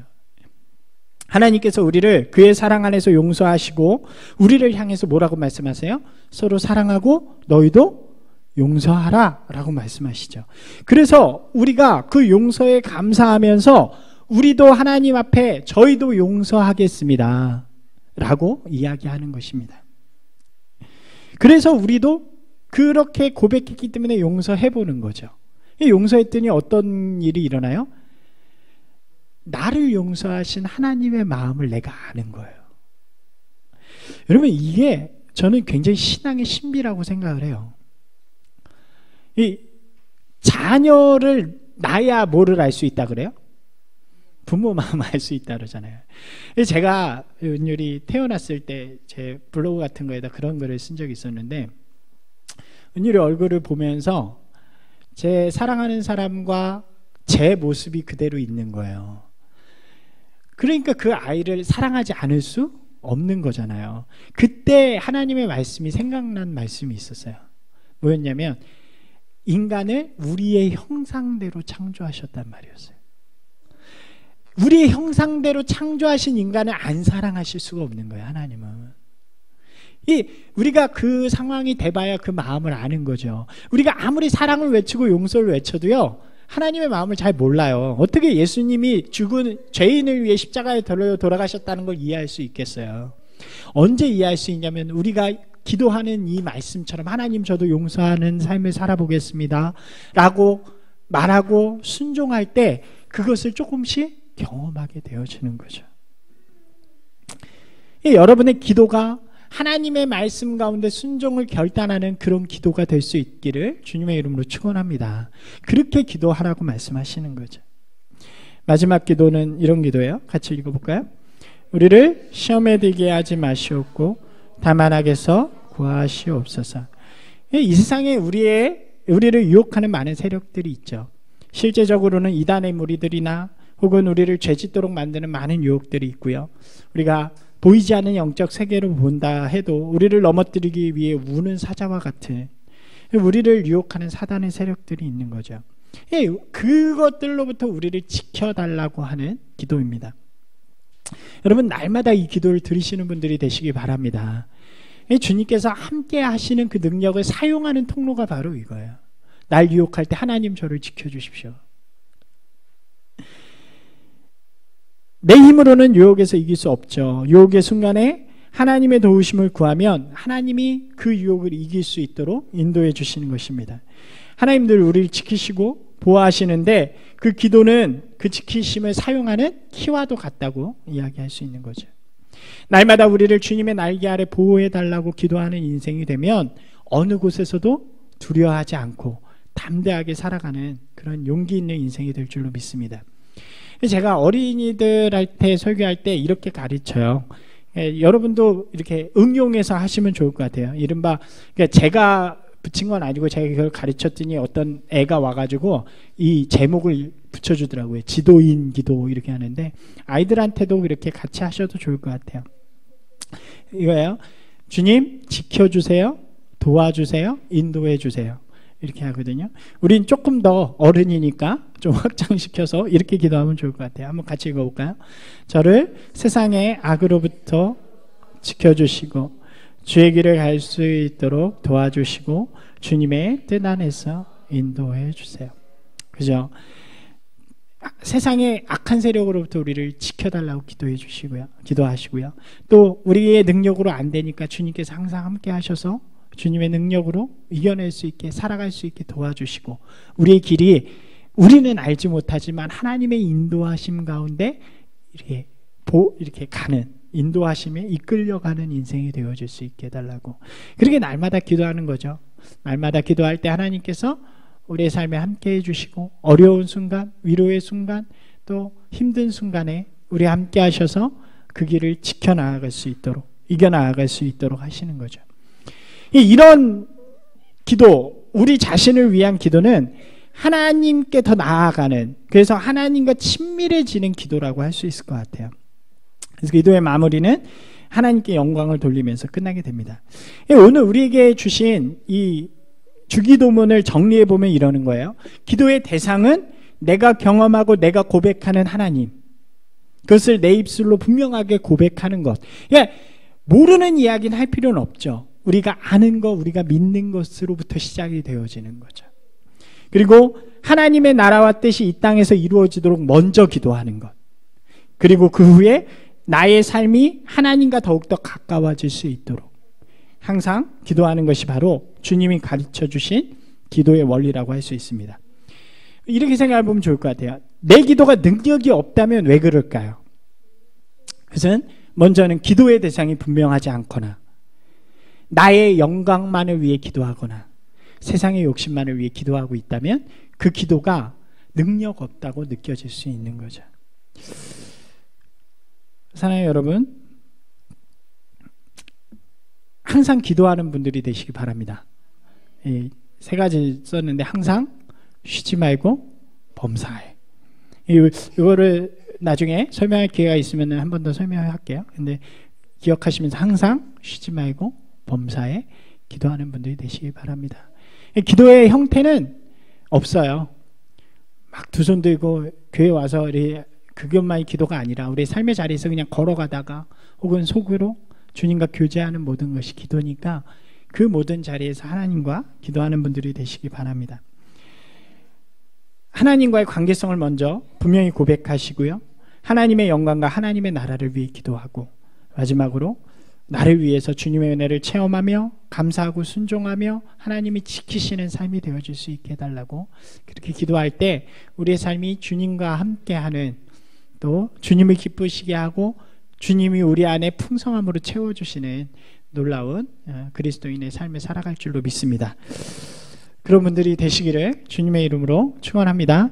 하나님께서 우리를 그의 사랑 안에서 용서하시고 우리를 향해서 뭐라고 말씀하세요? 서로 사랑하고 너희도 용서하라 라고 말씀하시죠. 그래서 우리가 그 용서에 감사하면서 우리도 하나님 앞에 저희도 용서하겠습니다 라고 이야기하는 것입니다. 그래서 우리도 그렇게 고백했기 때문에 용서해보는 거죠. 용서했더니 어떤 일이 일어나요? 나를 용서하신 하나님의 마음을 내가 아는 거예요. 여러분, 이게 저는 굉장히 신앙의 신비라고 생각을 해요. 이 자녀를 낳아야 뭐를 알 수 있다 그래요? 부모 마음 알 수 있다 그러잖아요. 제가 은율이 태어났을 때 제 블로그 같은 거에다 그런 글을 쓴 적이 있었는데 은율이 얼굴을 보면서 제 사랑하는 사람과 제 모습이 그대로 있는 거예요. 그러니까 그 아이를 사랑하지 않을 수 없는 거잖아요. 그때 하나님의 말씀이 생각난 말씀이 있었어요. 뭐였냐면 인간을 우리의 형상대로 창조하셨단 말이었어요. 우리의 형상대로 창조하신 인간을 안 사랑하실 수가 없는 거예요. 하나님은. 우리가 그 상황이 돼봐야 그 마음을 아는 거죠. 우리가 아무리 사랑을 외치고 용서를 외쳐도요, 하나님의 마음을 잘 몰라요. 어떻게 예수님이 죽은 죄인을 위해 십자가에 돌아가셨다는 걸 이해할 수 있겠어요? 언제 이해할 수 있냐면 우리가 기도하는 이 말씀처럼 하나님 저도 용서하는 삶을 살아보겠습니다 라고 말하고 순종할 때 그것을 조금씩 경험하게 되어지는 거죠. 여러분의 기도가 하나님의 말씀 가운데 순종을 결단하는 그런 기도가 될 수 있기를 주님의 이름으로 축원합니다. 그렇게 기도하라고 말씀하시는 거죠. 마지막 기도는 이런 기도예요. 같이 읽어볼까요? 우리를 시험에 들게 하지 마시옵고 다만 악에서 구하시옵소서. 이 세상에 우리를 유혹하는 많은 세력들이 있죠. 실제적으로는 이단의 무리들이나 혹은 우리를 죄짓도록 만드는 많은 유혹들이 있고요. 우리가 보이지 않는 영적 세계로 본다 해도 우리를 넘어뜨리기 위해 우는 사자와 같은 우리를 유혹하는 사단의 세력들이 있는 거죠. 그것들로부터 우리를 지켜달라고 하는 기도입니다. 여러분, 날마다 이 기도를 들으시는 분들이 되시기 바랍니다. 주님께서 함께 하시는 그 능력을 사용하는 통로가 바로 이거예요. 날 유혹할 때 하나님 저를 지켜주십시오. 내 힘으로는 유혹에서 이길 수 없죠. 유혹의 순간에 하나님의 도우심을 구하면 하나님이 그 유혹을 이길 수 있도록 인도해 주시는 것입니다. 하나님들 우리를 지키시고 보호하시는데 그 기도는 그 지키심을 사용하는 키와도 같다고 이야기할 수 있는 거죠. 날마다 우리를 주님의 날개 아래 보호해 달라고 기도하는 인생이 되면 어느 곳에서도 두려워하지 않고 담대하게 살아가는 그런 용기 있는 인생이 될 줄로 믿습니다. 제가 어린이들한테 설교할 때 이렇게 가르쳐요. 여러분도 이렇게 응용해서 하시면 좋을 것 같아요. 이른바 제가 붙인 건 아니고 제가 그걸 가르쳤더니 어떤 애가 와가지고 이 제목을 붙여주더라고요. 지도인 기도 이렇게 하는데 아이들한테도 이렇게 같이 하셔도 좋을 것 같아요. 이거예요. 주님 지켜주세요. 도와주세요. 인도해 주세요. 이렇게 하거든요. 우린 조금 더 어른이니까 좀 확장시켜서 이렇게 기도하면 좋을 것 같아요. 한번 같이 읽어볼까요? 저를 세상의 악으로부터 지켜주시고 주의 길을 갈 수 있도록 도와주시고 주님의 뜻 안에서 인도해 주세요. 그죠? 세상의 악한 세력으로부터 우리를 지켜달라고 기도해 주시고요. 기도하시고요. 또 우리의 능력으로 안 되니까 주님께서 항상 함께 하셔서 주님의 능력으로 이겨낼 수 있게 살아갈 수 있게 도와주시고 우리의 길이 우리는 알지 못하지만 하나님의 인도하심 가운데 이렇게 가는 인도하심에 이끌려가는 인생이 되어질 수 있게 해달라고 그렇게 날마다 기도하는 거죠. 날마다 기도할 때 하나님께서 우리의 삶에 함께 해주시고 어려운 순간, 위로의 순간, 또 힘든 순간에 우리 함께 하셔서 그 길을 지켜나갈 수 있도록 이겨나갈 수 있도록 하시는 거죠. 이런 기도, 우리 자신을 위한 기도는 하나님께 더 나아가는, 그래서 하나님과 친밀해지는 기도라고 할 수 있을 것 같아요. 그래서 기도의 마무리는 하나님께 영광을 돌리면서 끝나게 됩니다. 오늘 우리에게 주신 이 주기도문을 정리해 보면 이러는 거예요. 기도의 대상은 내가 경험하고 내가 고백하는 하나님, 그것을 내 입술로 분명하게 고백하는 것. 모르는 이야기는 할 필요는 없죠. 우리가 아는 것, 우리가 믿는 것으로부터 시작이 되어지는 거죠. 그리고 하나님의 나라와 뜻이 이 땅에서 이루어지도록 먼저 기도하는 것. 그리고 그 후에 나의 삶이 하나님과 더욱더 가까워질 수 있도록 항상 기도하는 것이 바로 주님이 가르쳐 주신 기도의 원리라고 할 수 있습니다. 이렇게 생각해 보면 좋을 것 같아요. 내 기도가 능력이 없다면 왜 그럴까요? 그것은 먼저는 기도의 대상이 분명하지 않거나 나의 영광만을 위해 기도하거나 세상의 욕심만을 위해 기도하고 있다면 그 기도가 능력 없다고 느껴질 수 있는 거죠. 사랑하는 여러분, 항상 기도하는 분들이 되시기 바랍니다. 세 가지 썼는데 항상 쉬지 말고 범사에. 이거를 나중에 설명할 기회가 있으면 한 번 더 설명할게요. 근데 기억하시면서 항상 쉬지 말고 범사에 기도하는 분들이 되시기 바랍니다. 기도의 형태는 없어요. 막 두 손 들고 교회 와서 그것만이 기도가 아니라 우리 삶의 자리에서 그냥 걸어가다가 혹은 속으로 주님과 교제하는 모든 것이 기도니까 그 모든 자리에서 하나님과 기도하는 분들이 되시기 바랍니다. 하나님과의 관계성을 먼저 분명히 고백하시고요. 하나님의 영광과 하나님의 나라를 위해 기도하고, 마지막으로 나를 위해서 주님의 은혜를 체험하며 감사하고 순종하며 하나님이 지키시는 삶이 되어줄 수 있게 해달라고, 그렇게 기도할 때 우리의 삶이 주님과 함께하는, 또 주님을 기쁘시게 하고 주님이 우리 안에 풍성함으로 채워주시는 놀라운 그리스도인의 삶을 살아갈 줄로 믿습니다. 그런 분들이 되시기를 주님의 이름으로 축원합니다.